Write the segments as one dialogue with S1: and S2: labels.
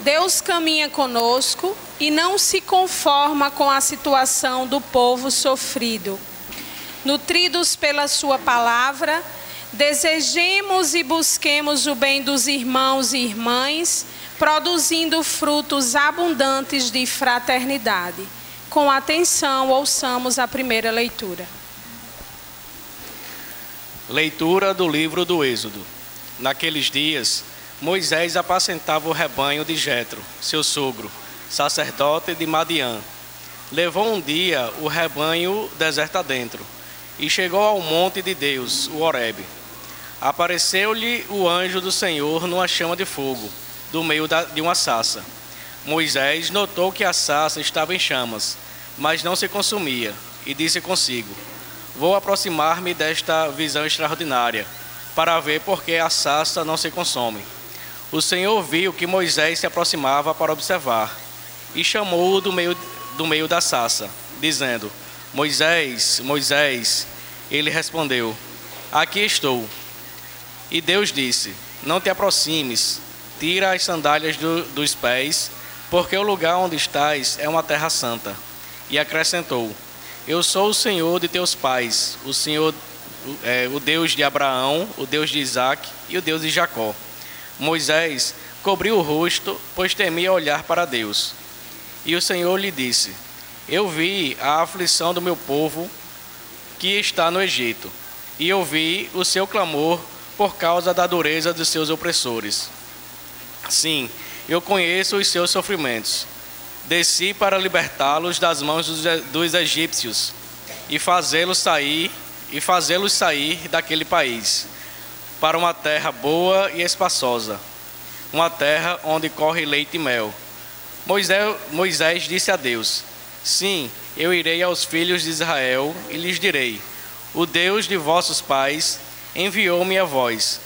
S1: Deus caminha conosco e não se conforma com a situação do povo sofrido. Nutridos pela sua palavra, desejemos e busquemos o bem dos irmãos e irmãs, produzindo frutos abundantes de fraternidade. Com atenção, ouçamos a primeira leitura.
S2: Leitura do livro do Êxodo. Naqueles dias, Moisés apacentava o rebanho de Jetro, seu sogro, sacerdote de Madiã. Levou um dia o rebanho deserto adentro e chegou ao monte de Deus, o Horebe. Apareceu-lhe o anjo do Senhor numa chama de fogo, do meio de uma sarça. Moisés notou que a sarça estava em chamas, mas não se consumia, e disse consigo: vou aproximar-me desta visão extraordinária, para ver por que a sarça não se consome. O Senhor viu que Moisés se aproximava para observar, e chamou-o do meio da sarça, dizendo: Moisés, Moisés. Ele respondeu: aqui estou. E Deus disse: não te aproximes, tira as sandálias dos pés, porque o lugar onde estás é uma terra santa. E acrescentou: eu sou o Senhor de teus pais, o Senhor, o Deus de Abraão, o Deus de Isaque e o Deus de Jacó. Moisés cobriu o rosto, pois temia olhar para Deus. E o Senhor lhe disse: eu vi a aflição do meu povo que está no Egito, e ouvi o seu clamor por causa da dureza dos seus opressores. Sim, eu conheço os seus sofrimentos. Desci para libertá-los das mãos dos egípcios e fazê-los sair daquele país, para uma terra boa e espaçosa, uma terra onde corre leite e mel. Moisés disse a Deus: sim, eu irei aos filhos de Israel e lhes direi: o Deus de vossos pais enviou-me a vós.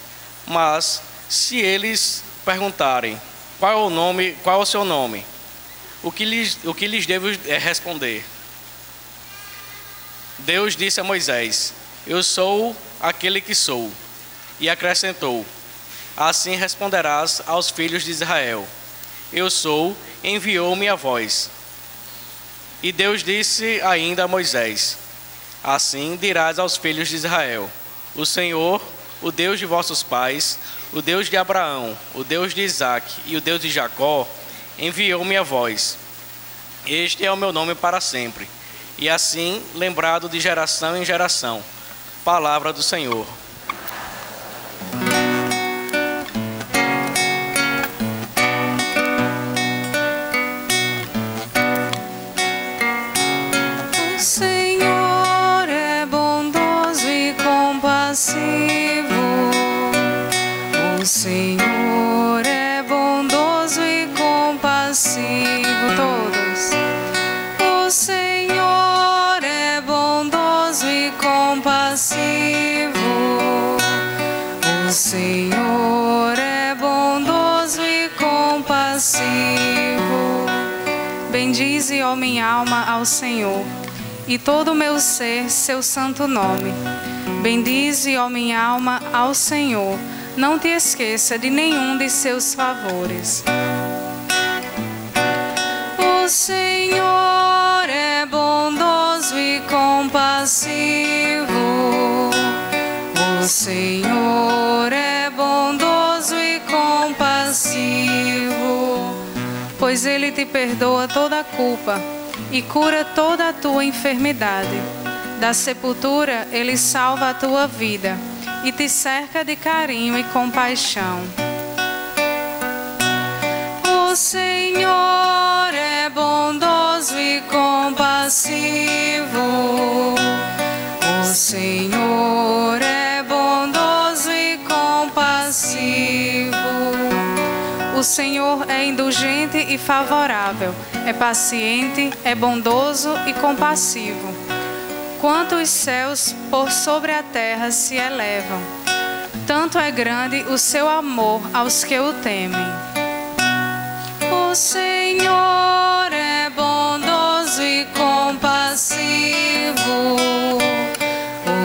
S2: Mas se eles perguntarem: qual é o seu nome? O que lhes devo responder? Deus disse a Moisés: eu sou aquele que sou. E acrescentou: assim responderás aos filhos de Israel: eu sou, enviou-me a vós. E Deus disse ainda a Moisés: assim dirás aos filhos de Israel: o Senhor, o Deus de vossos pais, o Deus de Abraão, o Deus de Isaque e o Deus de Jacó, enviou-me a vós. Este é o meu nome para sempre, e assim lembrado de geração em geração. Palavra do Senhor.
S3: O Senhor é bondoso e compassivo. O Senhor é bondoso e compassivo. Todos. O Senhor é bondoso e compassivo. O Senhor é bondoso e compassivo. Bendize, ó minha alma, ao Senhor, e todo o meu ser, seu santo nome. Bendize, ó minha alma, ao Senhor. Não te esqueça de nenhum de seus favores. O Senhor é bondoso e compassivo. O Senhor é bondoso e compassivo, pois Ele te perdoa toda a culpa e cura toda a tua enfermidade. Da sepultura Ele salva a tua vida e te cerca de carinho e compaixão. O Senhor é bondoso e compassivo. O Senhor é bondoso e compassivo. O Senhor é indulgente e favorável, é paciente, é bondoso e compassivo. Quanto os céus por sobre a terra se elevam, tanto é grande o seu amor aos que o temem. O Senhor é bondoso e compassivo.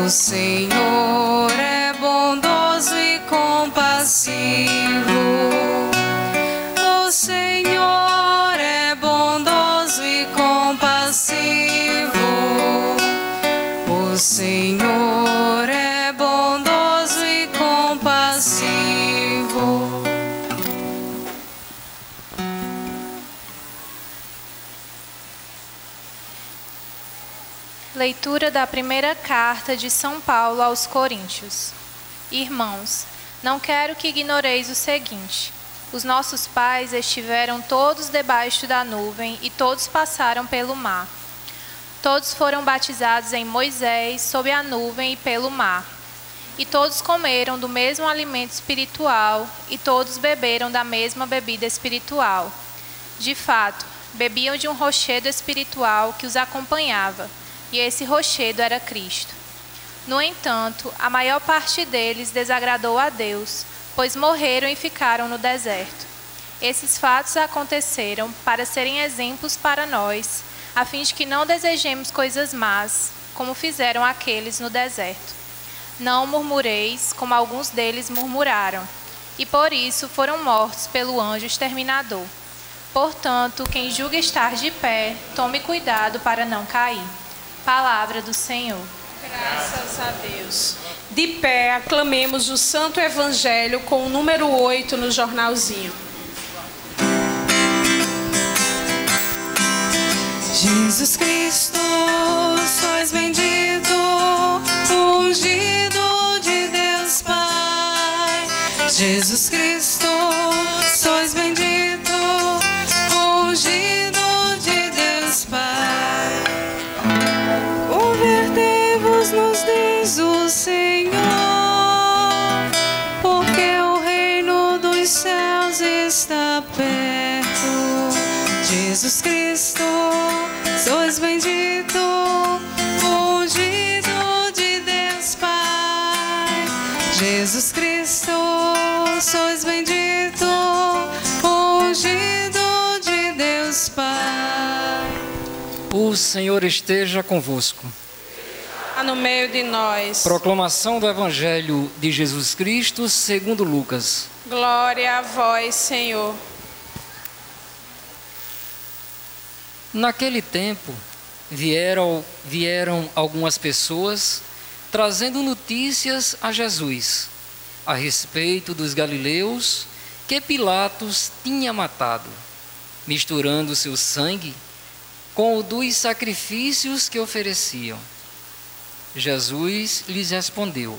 S3: O Senhor é bondoso e compassivo. O Senhor
S4: Leitura da primeira carta de São Paulo aos Coríntios. Irmãos, não quero que ignoreis o seguinte: os nossos pais estiveram todos debaixo da nuvem e todos passaram pelo mar. Todos foram batizados em Moisés, sob a nuvem e pelo mar. E todos comeram do mesmo alimento espiritual e todos beberam da mesma bebida espiritual. De fato, bebiam de um rochedo espiritual que os acompanhava, e esse rochedo era Cristo. No entanto, a maior parte deles desagradou a Deus, pois morreram e ficaram no deserto. Esses fatos aconteceram para serem exemplos para nós, a fim de que não desejemos coisas más, como fizeram aqueles no deserto. Não murmureis, como alguns deles murmuraram, e por isso foram mortos pelo anjo exterminador. Portanto, quem julga estar de pé, tome cuidado para não cair. Palavra do Senhor.
S1: Graças a Deus. De pé, aclamemos o Santo Evangelho com o número 8 no jornalzinho.
S5: Jesus Cristo, sois bendito, ungido de Deus Pai. Jesus Cristo, sois bendito, ungido de Deus Pai. Convertei-vos, nos diz o Senhor, porque o reino dos céus está perto. Jesus Cristo, sois bendito, ungido de Deus Pai. Jesus Cristo, sois bendito, ungido de Deus Pai.
S6: O Senhor esteja convosco.
S1: No meio de nós.
S6: Proclamação do Evangelho de Jesus Cristo segundo Lucas.
S1: Glória a vós, Senhor.
S6: Naquele tempo, vieram algumas pessoas trazendo notícias a Jesus a respeito dos galileus que Pilatos tinha matado, misturando seu sangue com o dos sacrifícios que ofereciam. Jesus lhes respondeu: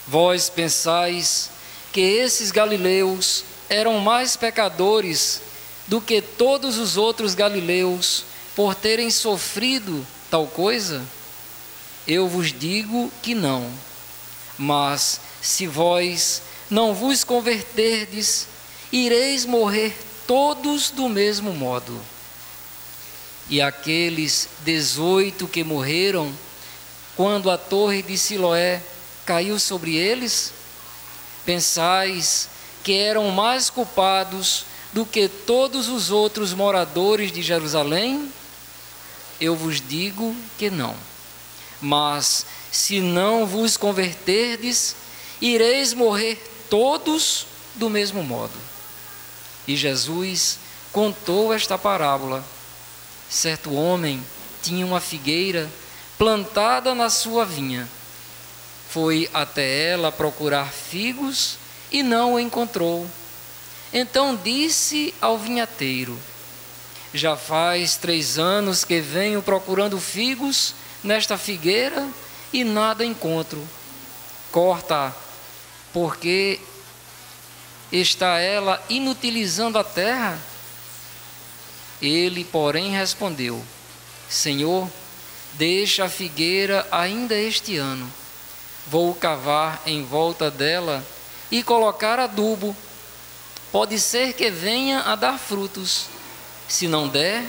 S6: vós pensais que esses galileus eram mais pecadores do que todos os outros galileus por terem sofrido tal coisa? Eu vos digo que não. Mas se vós não vos converterdes, ireis morrer todos do mesmo modo. E aqueles 18 que morreram quando a torre de Siloé caiu sobre eles, pensais que eram mais culpados do que todos os outros moradores de Jerusalém? Eu vos digo que não. Mas se não vos converterdes, ireis morrer todos do mesmo modo. E Jesus contou esta parábola. Certo homem tinha uma figueira plantada na sua vinha. Foi até ela procurar figos e não o encontrou. Então disse ao vinhateiro: já faz 3 anos que venho procurando figos nesta figueira e nada encontro. Corta-a, porque está ela inutilizando a terra? Ele, porém, respondeu: Senhor, deixa a figueira ainda este ano. Vou cavar em volta dela e colocar adubo. Pode ser que venha a dar frutos. Se não der,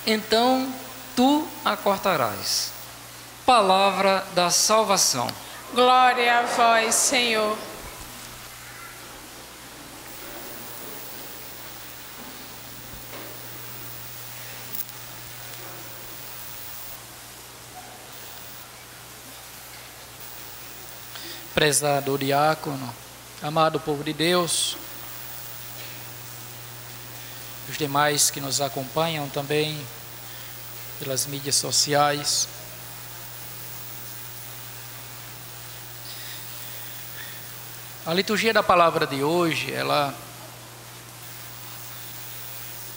S6: então tu a cortarás. Palavra da salvação.
S1: Glória a vós, Senhor.
S7: Prezado diácono, amado povo de Deus, os demais que nos acompanham também pelas mídias sociais. A liturgia da palavra de hoje, ela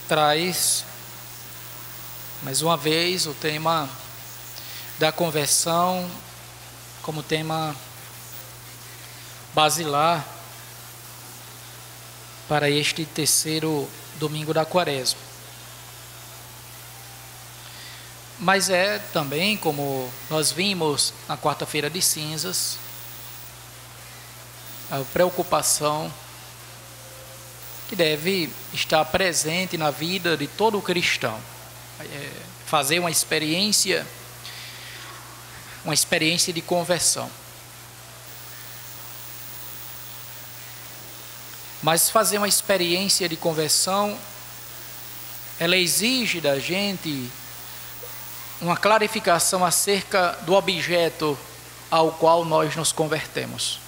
S7: traz, mais uma vez, o tema da conversão como tema basilar para este terceiro domingo da Quaresma. Mas é também, como nós vimos na quarta-feira de cinzas, a preocupação que deve estar presente na vida de todo cristão. Fazer uma experiência de conversão. Mas fazer uma experiência de conversão, ela exige da gente uma clarificação acerca do objeto ao qual nós nos convertemos.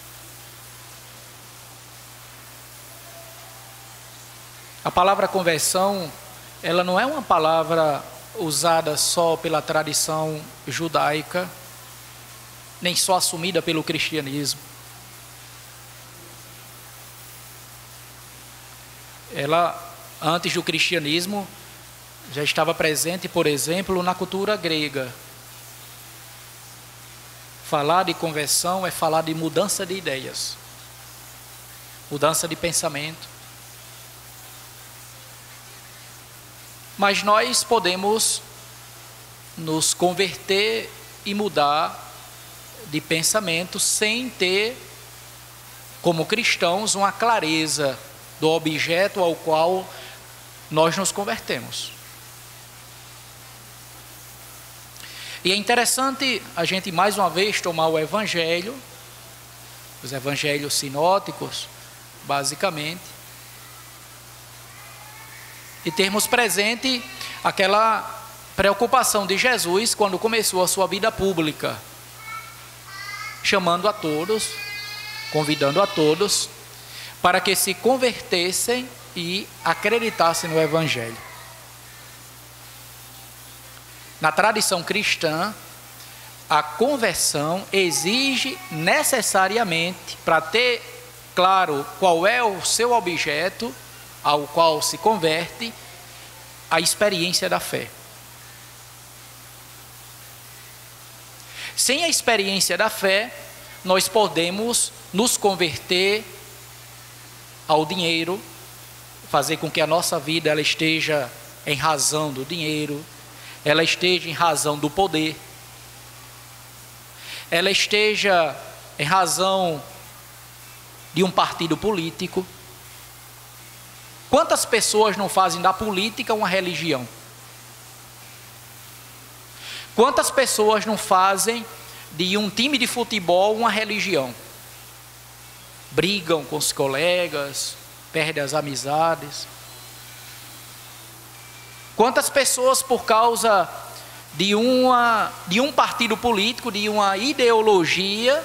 S7: A palavra conversão, ela não é uma palavra usada só pela tradição judaica, nem só assumida pelo cristianismo. Ela, antes do cristianismo, já estava presente, por exemplo, na cultura grega. Falar de conversão é falar de mudança de ideias, mudança de pensamento. Mas nós podemos nos converter e mudar de pensamento sem ter, como cristãos, uma clareza do objeto ao qual nós nos convertemos. E é interessante a gente mais uma vez tomar o Evangelho, os Evangelhos sinóticos, basicamente, e termos presente aquela preocupação de Jesus quando começou a sua vida pública, chamando a todos, convidando a todos, para que se convertessem e acreditassem no Evangelho. Na tradição cristã, a conversão exige necessariamente, para ter claro qual é o seu objeto ao qual se converte, a experiência da fé. Sem a experiência da fé, nós podemos nos converter ao dinheiro, fazer com que a nossa vida ela esteja em razão do dinheiro, ela esteja em razão do poder, ela esteja em razão de um partido político. Quantas pessoas não fazem da política uma religião? Quantas pessoas não fazem de um time de futebol uma religião? Brigam com os colegas, perdem as amizades. Quantas pessoas, por causa de um partido político, de uma ideologia,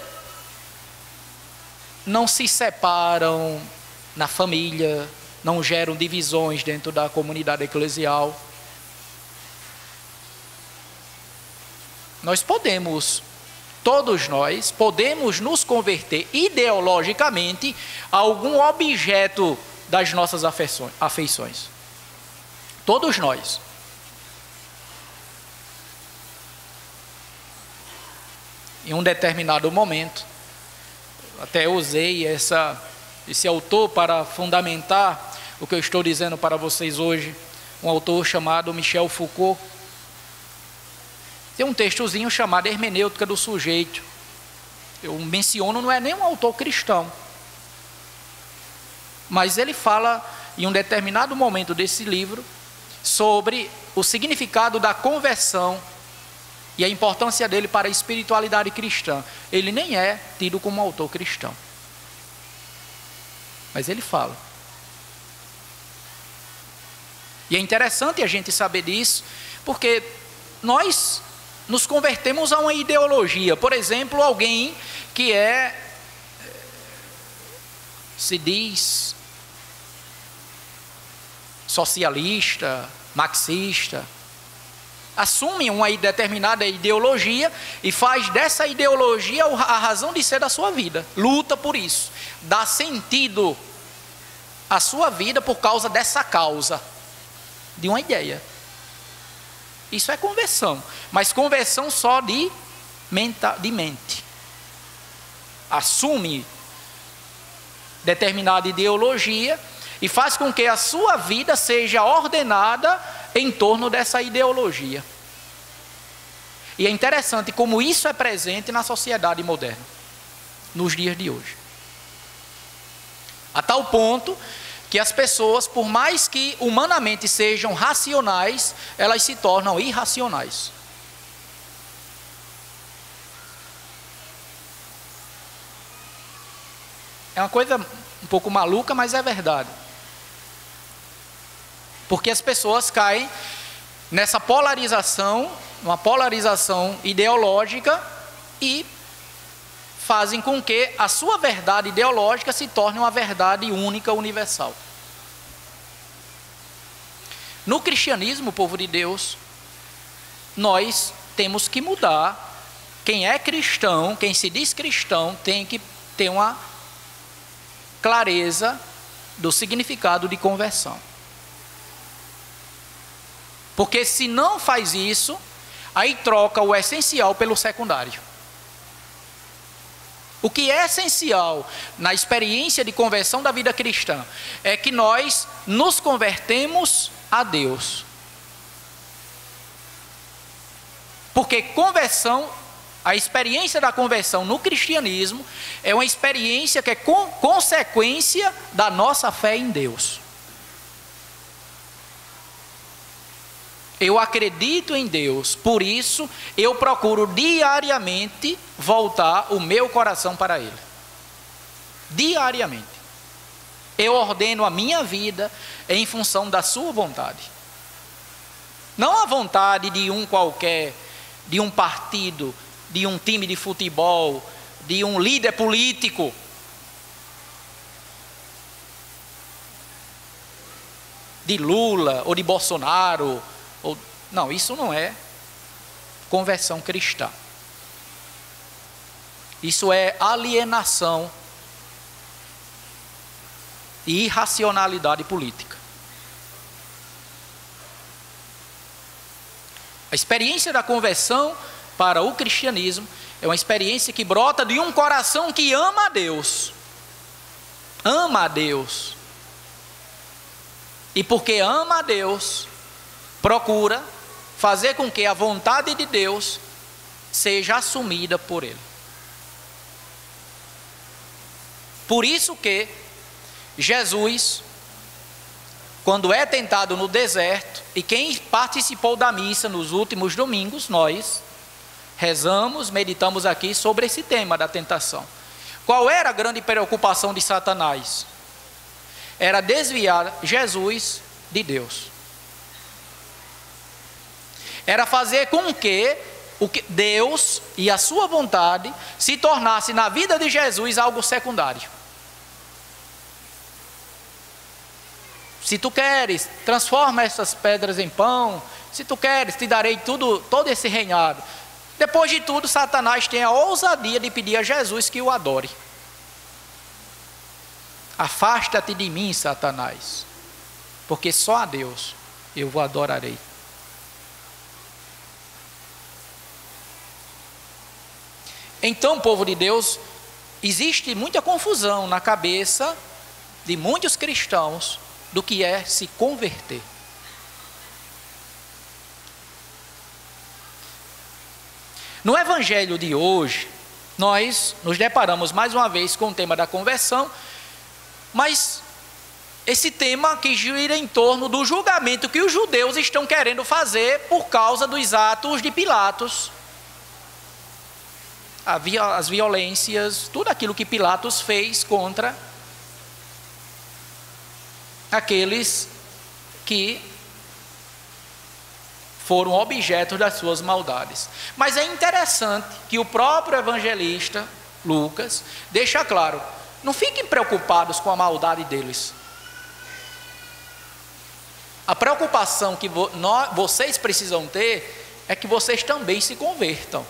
S7: não se separam na família, não geram divisões dentro da comunidade eclesial? Todos nós podemos nos converter ideologicamente a algum objeto das nossas afeições. Todos nós. Em um determinado momento, até usei esse autor para fundamentar o que eu estou dizendo para vocês hoje, um autor chamado Michel Foucault. Tem um textozinho chamado Hermenêutica do Sujeito. Eu menciono, não é nem um autor cristão, mas ele fala em um determinado momento desse livro sobre o significado da conversão e a importância dele para a espiritualidade cristã. Ele nem é tido como autor cristão, mas ele fala. E é interessante a gente saber disso, porque nós nos convertemos a uma ideologia. Por exemplo, alguém que se diz socialista, marxista, assume uma determinada ideologia e faz dessa ideologia a razão de ser da sua vida. Luta por isso. Dá sentido à sua vida por causa dessa causa, de uma ideia. Isso é conversão, mas conversão só de mente. Assume determinada ideologia e faz com que a sua vida seja ordenada em torno dessa ideologia. E é interessante como isso é presente na sociedade moderna, nos dias de hoje. A tal ponto que as pessoas, por mais que humanamente sejam racionais, elas se tornam irracionais. É uma coisa um pouco maluca, mas é verdade. Porque as pessoas caem nessa polarização, uma polarização ideológica, e fazem com que a sua verdade ideológica se torne uma verdade única, universal. No cristianismo, povo de Deus, nós temos que mudar. Quem é cristão, quem se diz cristão, tem que ter uma clareza do significado de conversão. Porque se não faz isso, aí troca o essencial pelo secundário. O que é essencial na experiência de conversão da vida cristã é que nós nos convertemos a Deus. Porque conversão, a experiência da conversão no cristianismo é uma experiência que é consequência da nossa fé em Deus. Eu acredito em Deus, por isso eu procuro diariamente voltar o meu coração para Ele. Diariamente. Eu ordeno a minha vida em função da sua vontade. Não a vontade de um qualquer, de um partido, de um time de futebol, de um líder político. De Lula ou de Bolsonaro. Não, isso não é conversão cristã. Isso é alienação e irracionalidade política. A experiência da conversão para o cristianismo é uma experiência que brota de um coração que ama a Deus. Ama a Deus. E porque ama a Deus, procura fazer com que a vontade de Deus seja assumida por Ele. Por isso que Jesus, quando é tentado no deserto, e quem participou da missa nos últimos domingos, nós rezamos, meditamos aqui sobre esse tema da tentação. Qual era a grande preocupação de Satanás? Era desviar Jesus de Deus. Era fazer com que Deus e a sua vontade se tornasse na vida de Jesus algo secundário. Se tu queres, transforma essas pedras em pão. Se tu queres, te darei todo esse reinado. Depois de tudo, Satanás tem a ousadia de pedir a Jesus que o adore. Afasta-te de mim, Satanás, porque só a Deus eu o adorarei. Então, povo de Deus, existe muita confusão na cabeça de muitos cristãos do que é se converter. No evangelho de hoje, nós nos deparamos mais uma vez com o tema da conversão, mas esse tema que gira em torno do julgamento que os judeus estão querendo fazer por causa dos atos de Pilatos. As violências, tudo aquilo que Pilatos fez contra aqueles que foram objetos das suas maldades. Mas é interessante que o próprio evangelista Lucas deixa claro: não fiquem preocupados com a maldade deles. A preocupação que vocês precisam ter é que vocês também se convertam.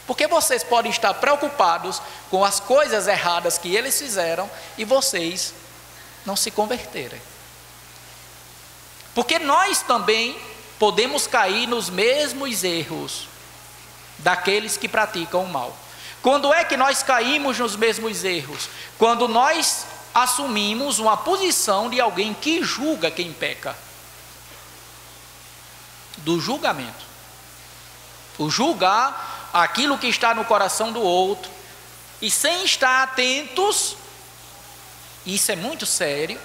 S7: Porque vocês podem estar preocupados com as coisas erradas que eles fizeram e vocês não se converterem. Porque nós também podemos cair nos mesmos erros daqueles que praticam o mal. Quando é que nós caímos nos mesmos erros? Quando nós assumimos uma posição de alguém que julga quem peca. Do julgamento. O julgar aquilo que está no coração do outro e sem estar atentos, isso é muito sério,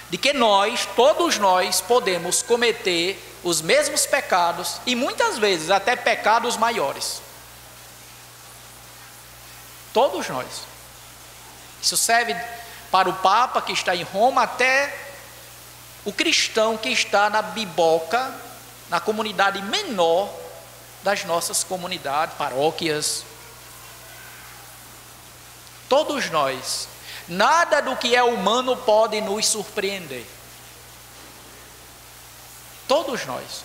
S7: de que nós, todos nós, podemos cometer os mesmos pecados e muitas vezes até pecados maiores. Todos nós. Isso serve para o Papa que está em Roma, até o cristão que está na biboca, na comunidade menor das nossas comunidades, paróquias. Todos nós. Nada do que é humano pode nos surpreender. Todos nós.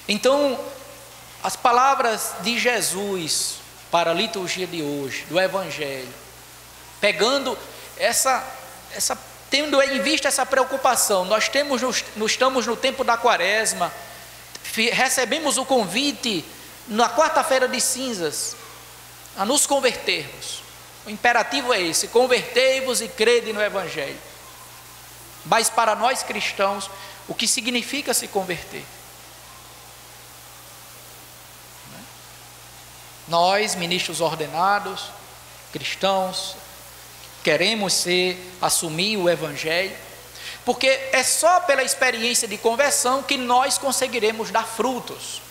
S7: Então, as palavras de Jesus para a liturgia de hoje, do Evangelho, pegando tendo em vista essa preocupação, nós estamos no tempo da Quaresma, recebemos o convite na quarta-feira de cinzas a nos convertermos. O imperativo é esse: convertei-vos e crede no Evangelho. Mas para nós cristãos, o que significa se converter? Nós, ministros ordenados, cristãos, queremos assumir o Evangelho, porque é só pela experiência de conversão que nós conseguiremos dar frutos.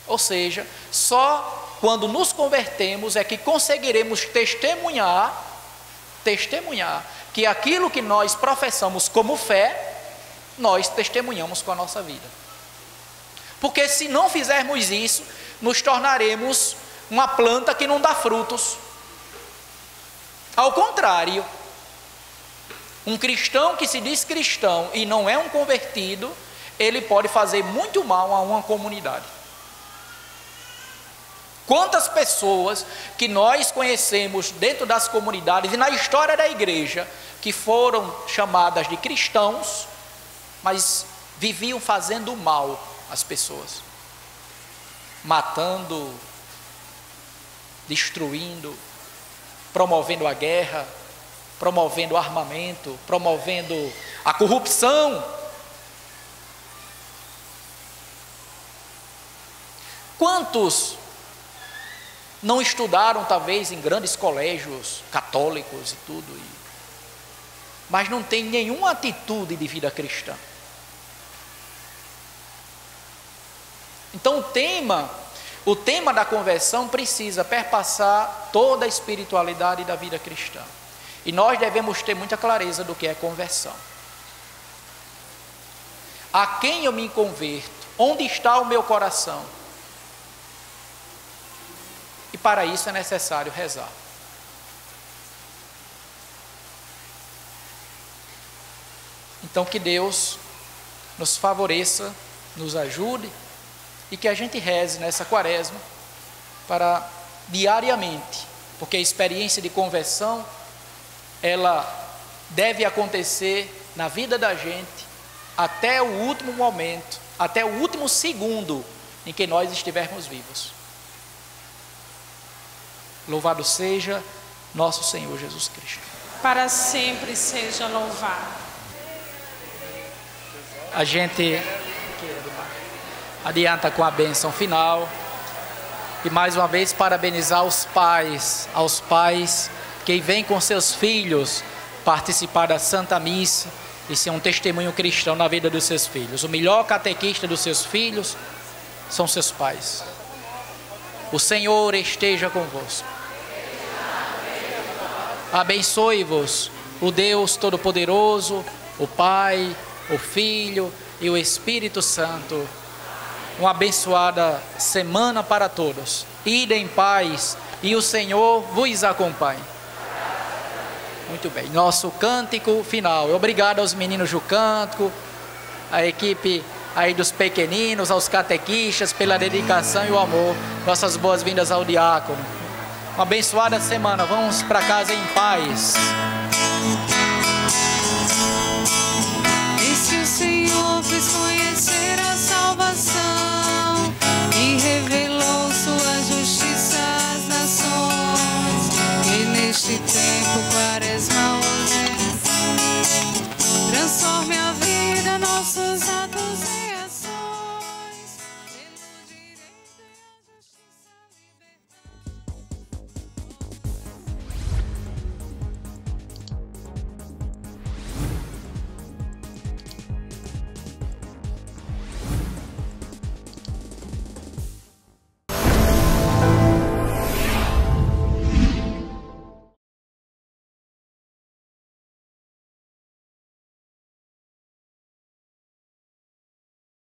S7: Ou seja, só quando nos convertemos é que conseguiremos testemunhar que aquilo que nós professamos como fé, nós testemunhamos com a nossa vida. Porque se não fizermos isso, nos tornaremos uma planta que não dá frutos. Ao contrário, um cristão que se diz cristão e não é um convertido, ele pode fazer muito mal a uma comunidade. Quantas pessoas que nós conhecemos dentro das comunidades e na história da igreja, que foram chamadas de cristãos, mas viviam fazendo mal às pessoas, matando, destruindo, promovendo a guerra, promovendo o armamento, promovendo a corrupção. Quantos não estudaram talvez em grandes colégios católicos e tudo, mas não tem nenhuma atitude de vida cristã? Então o tema da conversão precisa perpassar toda a espiritualidade da vida cristã. E nós devemos ter muita clareza do que é conversão. A quem eu me converto? Onde está o meu coração? E para isso é necessário rezar. Então que Deus nos favoreça, nos ajude, e que a gente reze nessa quaresma para diariamente, porque a experiência de conversão, ela deve acontecer na vida da gente até o último momento, até o último segundo em que nós estivermos vivos. Louvado seja nosso Senhor Jesus Cristo.
S1: Para sempre seja louvado.
S7: A gente adianta com a bênção final e mais uma vez parabenizar aos pais que vêm com seus filhos participar da Santa Missa e ser um testemunho cristão na vida dos seus filhos. O melhor catequista dos seus filhos são seus pais. O Senhor esteja convosco. Abençoe-vos o Deus Todo-Poderoso, o Pai, o Filho e o Espírito Santo. Uma abençoada semana para todos. Ide em paz e o Senhor vos acompanhe. Muito bem, nosso cântico final. Obrigado aos meninos do cântico, a equipe aí dos pequeninos, aos catequistas pela dedicação e o amor. Nossas boas-vindas ao diácono. Uma abençoada semana. Vamos para casa em paz.
S5: neste tempo.